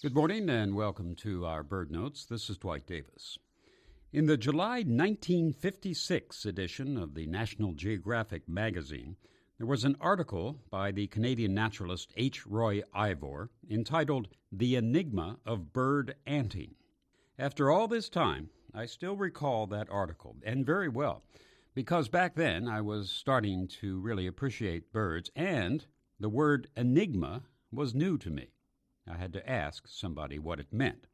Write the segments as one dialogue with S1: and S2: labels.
S1: Good morning and welcome to our Bird Notes. This is Dwight Davis. In the July 1956 edition of the National Geographic magazine, there was an article by the Canadian naturalist H. Roy Ivor entitled The Enigma of Bird Anting. After all this time, I still recall that article, and very well, because back then I was starting to really appreciate birds, and the word enigma was new to me. I had to ask somebody what it meant.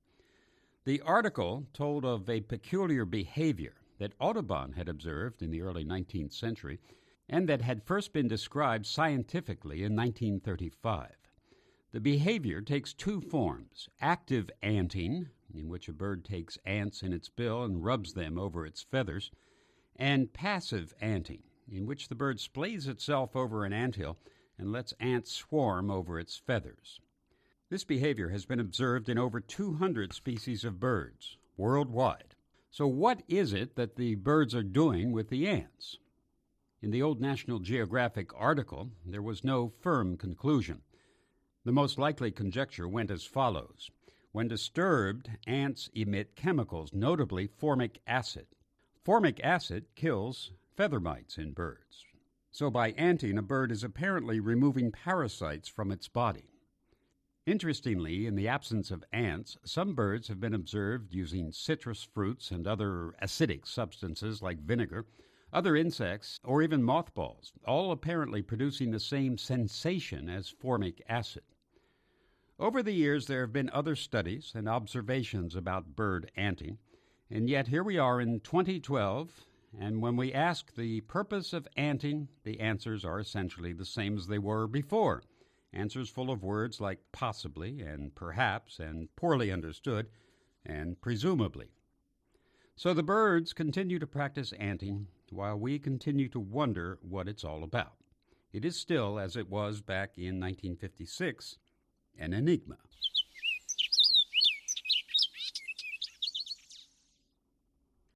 S1: The article told of a peculiar behavior that Audubon had observed in the early 19th century and that had first been described scientifically in 1935. The behavior takes two forms: active anting, in which a bird takes ants in its bill and rubs them over its feathers, and passive anting, in which the bird splays itself over an anthill and lets ants swarm over its feathers. This behavior has been observed in over 200 species of birds worldwide. So what is it that the birds are doing with the ants? In the old National Geographic article, there was no firm conclusion. The most likely conjecture went as follows. When disturbed, ants emit chemicals, notably formic acid. Formic acid kills feather mites in birds. So by anting, a bird is apparently removing parasites from its body. Interestingly, in the absence of ants, some birds have been observed using citrus fruits and other acidic substances like vinegar, other insects, or even mothballs, all apparently producing the same sensation as formic acid. Over the years, there have been other studies and observations about bird anting, and yet here we are in 2012, and when we ask the purpose of anting, the answers are essentially the same as they were before. Answers full of words like possibly and perhaps and poorly understood and presumably. So the birds continue to practice anting while we continue to wonder what it's all about. It is still, as it was back in 1956, an enigma.